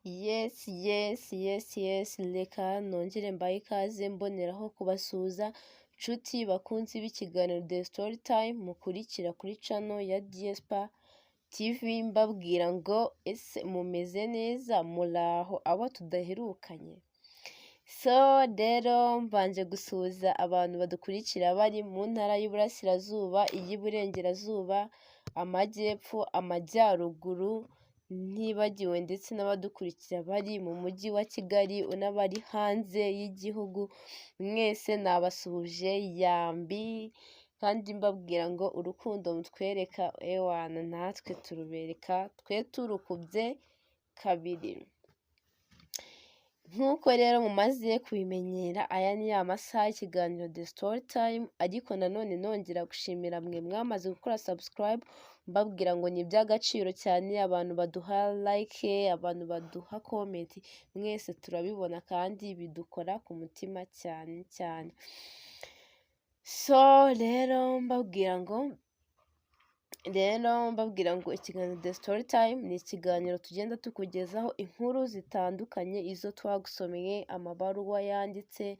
Yes, reka nongere mbaye ikaze mboneraho kubasuhuza nshuti bakunzi b'ikiganiro The Story Time mukurikira kuri channel ya Diespa TV, mbabwira ngo ese mumeze neza, muraho abo tudaherukanye. So rero mbanje gusuhuza abantu badukurikira bari mu ntara y'Iburasirazuba, iy'Iburengerazuba, Amajyepfo, Amajyaruguru, ntibagiwe ndetse n'abadukurikira bari mu mujyi wa Kigali n'abari hanze y'igihugu, mwese nabasuhuje yambi kandi mbabwira ngo urukundo mutwereka ewana natwe turubereka, twe turukubye kabiri. Nk'uko rero mumaze kubimenyera, aya ni ya masaha y'ikiganiro The Story Time, ariko nanone nongera gushimira mwe mwamaze gukora subscribe, mbabwira ngo ni iby'agaciro cyane abantu baduha like, abantu baduha comment, mwese turabibona kandi bidukora ku mutima cyane cyane. So rero mbabwira ngo ikiganiro The Story Time ni ikiganiro tugenda tukugezaho inkuru zitandukanye, izo twagusomeye, amabaruwa yanditse,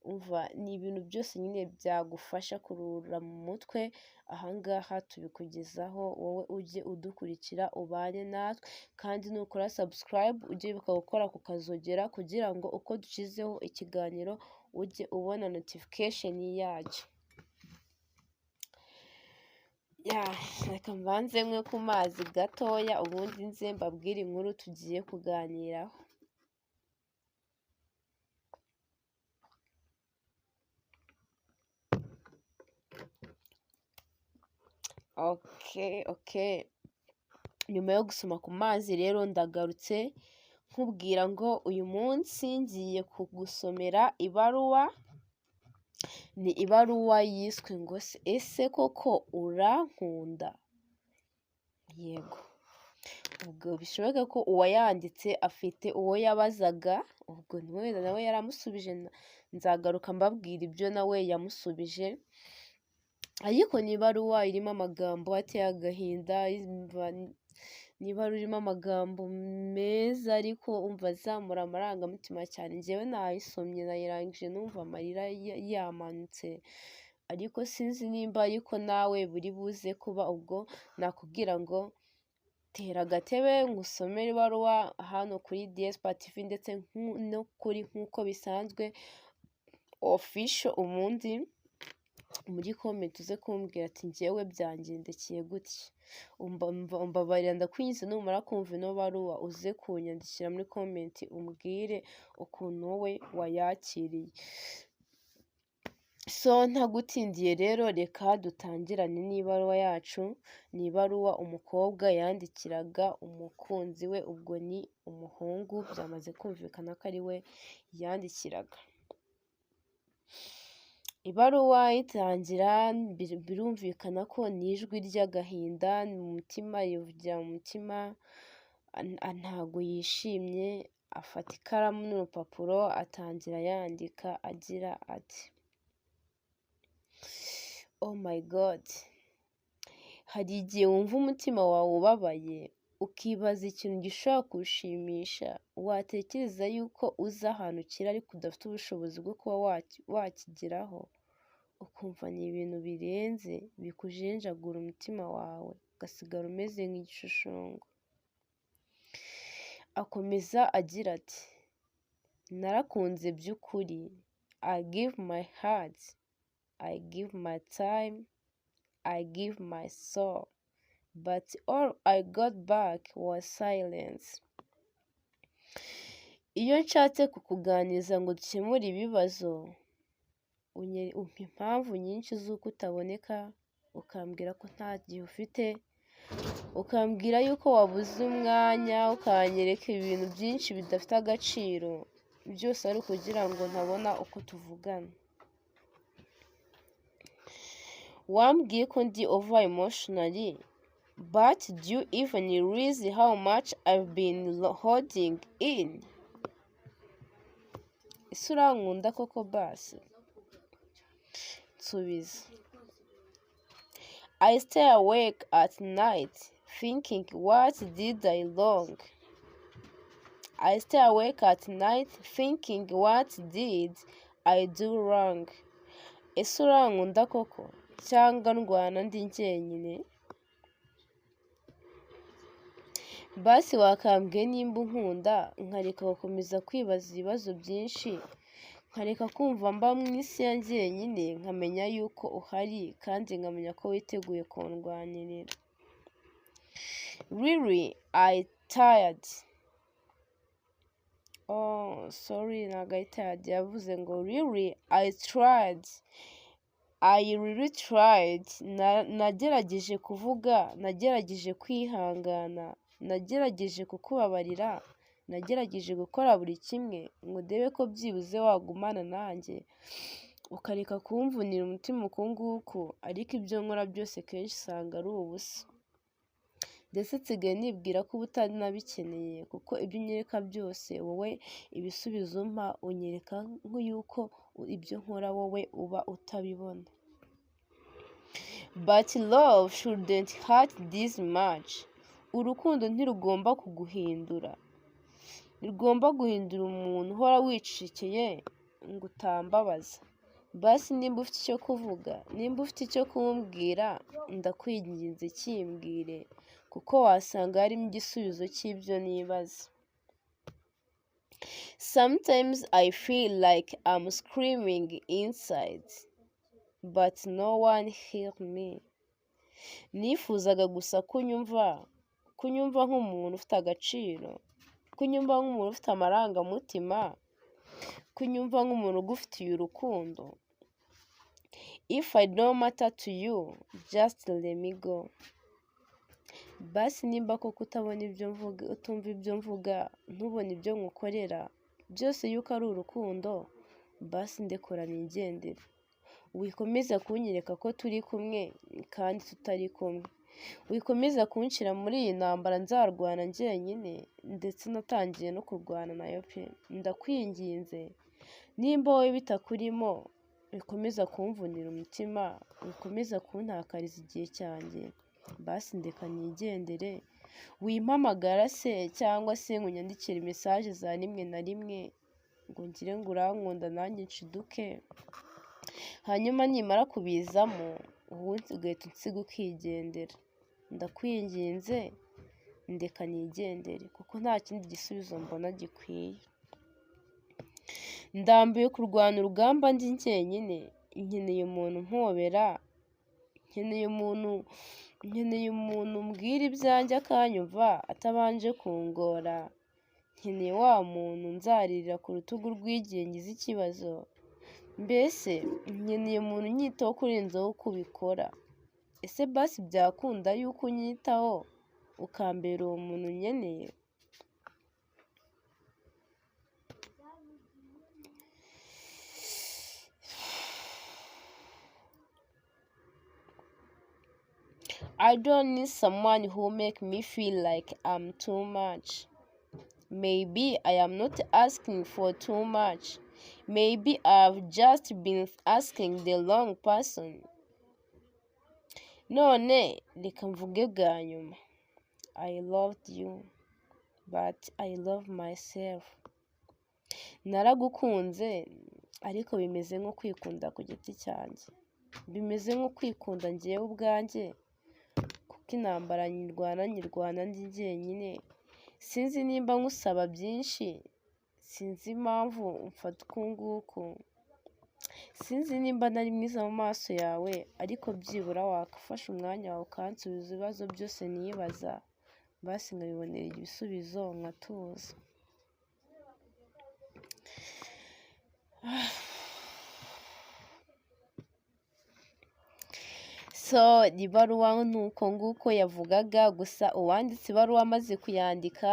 umva ni ibintu byose nyine byagufasha kuruhura mu mutwe. Ahangaha tubikugezaho, wowe ujye udukurikira ubane natwe, kandi nukora subscribe ujye wibuka gukora ku kazogera kugira ngo uko dushyizeho ikiganiro ujye ubona notification yacyo. Reka mbanze mwe ku mazi gatoya ubundi nze mbabwire inkuru tugiye kuganiraho. Okay. Nyuma yo gusoma ku mazi rero ndagarutse nkubwira ngo uyu munsi ngiye kugusomera ibaruwa. Ni ibaruwa yiswe ngo ese koko urankunda? Yego. Ubwo bishoboka ko uwayanditse afite uwo yabazaga, ubwo wenda nawe yaramusubije, nzagaruka mbabwira ibyo nawe yamusubije. Ariko ni ibaruwa irimo amagambo ateye agahinda, ni ibaruwa irimo amagambo meza ariko umva azamura amarangamutima cyane. Njyewe nayisomye nayirangije numva amarira yamanutse, ariko sinzi nimba ariko nawe buri buze kuba. Ubwo nakubwira ngo tera agatebe ngusomere ibaruwa hano kuri Diespa TV ndetse no kuri nk'uko bisanzwe official, ubundi muri comment uze kumbwira ati njyewe byangendekeye gutya. Umbabarira ndakwinjiza, numara kumva ino baruwa uze kunyandikira muri comment umbwire ukuntu wowe wayakiriye. So ntagutindiye rero reka dutangirane n'ibaruwa yacu. Ni ibaruwa umukobwa yandikiraga umukunzi we, ubwo ni umuhungu, byamaze kumvikana ko ari we yandikiraga. Ibaruwa itangira birumvikana ko ni ijwi ry'agahinda, mu mutima yivugira mu mutima, ntago yishimye. Afata ikaramu n'urupapuro atangira yandika agira ati: Oh my God, hari igihe wumva umutima wawe ubabaye ukibaza ikintu gishobora kuwushimisha, watekereza yuko uzi ahantu kiri ariko udafite ubushobozi bwo kuba wakigeraho, ukumva ni ibintu birenze bikujenjagura umutima wawe ugasigara umeze nk'igishushango. Akomeza agira ati: narakunze by'ukuri, I give my heart, I give my time, I give my soul, but all I got back was silence. Iyo nshatse kukuganiriza ngo dukemure ibibazo, umpa impamvu nyinshi z'uko utaboneka, ukambwira ko nta gihe ufite, ukambwira yuko wabuze umwanya, ukanyereka ibintu byinshi bidafite agaciro, byose ari ukugira ngo ntabona uko tuvugana. Wambwiye ko ndi over emotionally, but do you even realize how much I've been holding in? Ese urankunda koko basi? Nsubiza. I stay awake at night thinking, what did I wrong? I stay awake at night thinking what did I do wrong. Ese urankunda koko cyangwa ndwana ndi njyenyine? Basi wakambwiye nimba unkunda nkareka gukomeza kwibaza ibibazo byinshi, nkareka kumva mba mu isi ya njyenyine, nkamenya yuko uhari kandi nkamenya ko witeguye kundwanirira. Really, I tired. Oh, sorry, ntabwo I tired, yavuze ngo really, I tried. I really tried. Nagerageje kuvuga, nagerageje kwihangana, nagerageje kukubabarira, nagerageje gukora buri kimwe ngo ndebe ko byibuze wagumana nanjye, ukareka kumvunira umutima uku nguku, ariko ibyo nkora byose kenshi usanga ari ubusa. Ndetse nsigaye nibwira ko uba utanabikeneye, kuko ibyo unyereka byose wowe ibisubizo umpa unyereka nk'uko ibyo nkora wowe uba utabibona. But love shouldn't hurt this much. Urukundo ntirugomba kuguhindura. Ntirugomba guhindura umuntu uhora wicecekeye ngo utambabaza. Basi nimba ufite icyo kuvuga, nimba ufite icyo kumbwira, ndakwinginze kimbwire, kuko wasanga harimo igisubizo cy'ibyo nibaza. Sometimes I feel like I'm screaming inside, but no one hear me. Nifuzaga gusa kunyumva nk'umuntu ufite agaciro, kunyumva nk'umuntu ufite amarangamutima, kunyumva nk'umuntu ugufitiye urukundo. If I don't matter to you, just let me go. Basi nimba koko utabona ibyo mvuga, utumva ibyo mvuga, ntubone ibyo nkukorera, byose yuko ari urukundo, basi ndekura nigendere. Wikomeza kunyereka ko turi kumwe kandi tutari kumwe. Wikomeza kunshira muri iyi ntambara nzarwana njyenyine, ndetse natangiye no kurwana nayo pe. Ndakwinginze, nimba wowe bitakurimo, wikomeza kumvunira umutima, wikomeza kuntakariza igihe cyanjye, basi ndeka nigendere. Wimpamagara se cyangwa se ngo unyandikire message za rimwe na rimwe ngo ngire ngo urankunda nanjye nshiduke, hanyuma nimara kubizamo ubundi ugahita unsiga ukigendera. Ndakwinginze, ndeka nigendere, kuko nta kindi gisubizo mbona gikwiye. Ndambiwe kurwana urugamba ndi njyenyine, nkeneye umuntu umpobera, nkeneye umuntu mbwira ibyanjye akanyumva atabanje kungora, nkeneye wa muntu nzaririra ku rutugu rw'igihe ngize ikibazo. Mbese nkeneye umuntu unyitaho kurenzaho uko ubikora. Ese basi byakunda yuko unyitaho ukambera uwo muntu nkeneye? I don't need someone who make me feel like I'm too much. Maybe I am not asking for too much. Maybe I've just been asking the wrong person. None reka mvuge bwa nyuma. I loved you, but I love myself. Naragukunze, ariko bimeze nko kwikunda ku giti cyanjye. Bimeze nko kwikunda njyewe ubwanjye, kuko intambara nyirwana ndi njyenyine. Sinzi nimba nkusaba byinshi, sinzi impamvu umfata uku nguku, sinzi nimba nari mwiza mu maso yawe, ariko byibura wakafashe umwanya wawe ukansubiza ibibazo byose nibaza, basi nkabibonera ibisubizo nkatuza. So ibaruwa nuko nguko yavugaga, gusa uwanditse ibaruwa amaze kuyandika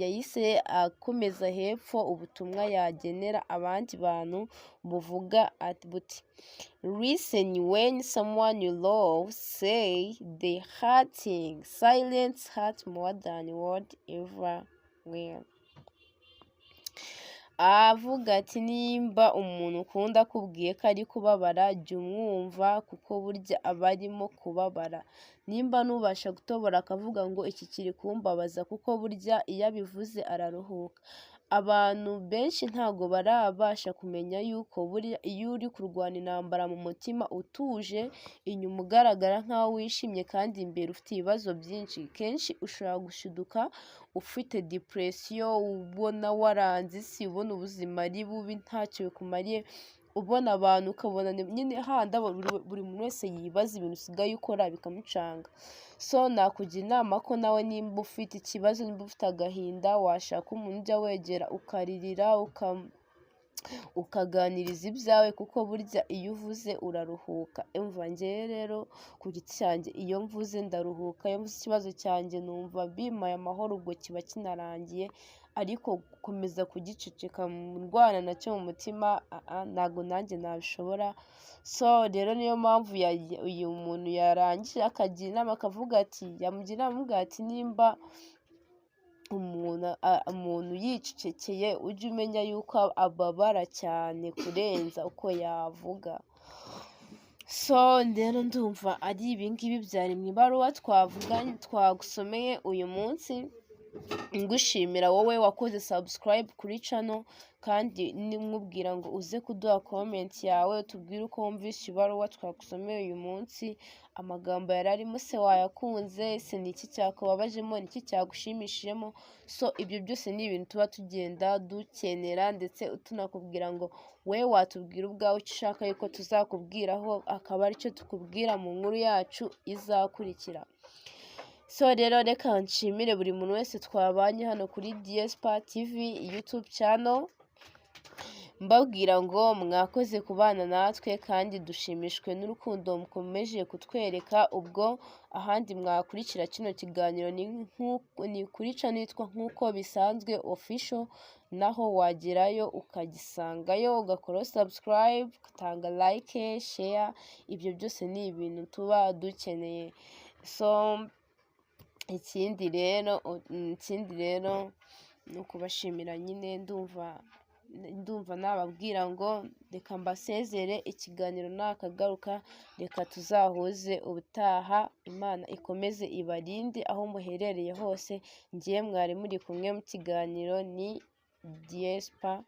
yahise akomeza hepfo ubutumwa yagenera abandi bantu buvuga buti listen, when someone you love say the hurting, silence hurt more than word ever will. avuga ati nimba umuntu ukunda akubwiye ko ari kubabara jya umwumva kuko burya aba arimo kubabara, nimba nubasha gutobora akavuga ngo iki kiri kumbabaza kuko burya iyo abivuze araruhuka. Abantu benshi ntago barabasha kumenya yuko burya iyo uri kurwana intambara mu mutima utuje, inyuma ugaragara nk'aho wishimye kandi imbere ufite ibibazo byinshi, kenshi ushobora gushiduka ufite depression, ubona waranze isi, ubona ubuzima ari bubi ntacyo bikumariye, ubona abantu ukabona nyine hahandi buri muntu wese yibaza ibintu usigaye ukora bikamucanga. So nakugira inama ko nawe nimba ufite ikibazo, nimba ufite agahinda, washaka umuntu ujya wegera ukaririra, ukaganiriza ibyawe kuko burya iyo uvuze uraruhuka. Umva njyewe rero ku giti cyanjye iyo mvuze ndaruhuka, iyo mvuze ikibazo cyanjye numva bimpaye amahoro ubwo kiba kinarangiye, ariko gukomeza kugiceceka ndwana nacyo mu mutima ntago nanjye nabishobora. So rero niyo mpamvu uyu muntu yarangije akagira inama akavuga ati, yamugira inama avuga ati nimba umuntu yicecekeye ujye umenya yuko ababara cyane kurenza uko yavuga. So rero ndumva ari ibingibi byari mu ibaruwa twagusomeye uyu munsi, ngushimira wowe wakoze subscribe kuri channel, kandi nimubwira ngo uze kuduha comment yawe utubwire uko wumvise ibaruwa twagusomeye uyu munsi, amagambo yari arimo se wayakunze, se ni iki cyakubabajemo, ni iki cyagushimishijemo. So ibyo byose ni ibintu tuba tugenda dukenera, ndetse tunakubwira ngo we watubwira ubwawe icyo ushaka yuko tuzakubwiraho, akaba aricyo tukubwira mu nkuru yacu izakurikira. So rero reka nshimire buri muntu wese twabanye hano kuri Diespa TV YouTube channel, mbabwira ngo mwakoze kubana natwe kandi dushimishwe n'urukundo mukomeje kutwereka. Ubwo ahandi mwakurikira kino kiganiro ni kuri channel yitwa Nkuko Bisanzwe Official, naho wagerayo ukagisangayo, ugakora subscribe, ugatanga like, share, ibyo byose ni ibintu tuba dukeneye. So ikindi rero ni ukubashimira nyine, ndumva nababwira ngo reka mbasezere, ikiganiro nakagaruka reka tuzahuze ubutaha. Imana ikomeze ibarinde aho muherereye hose. Ngiye mwari muri kumwe mu kiganiro ni Diespa.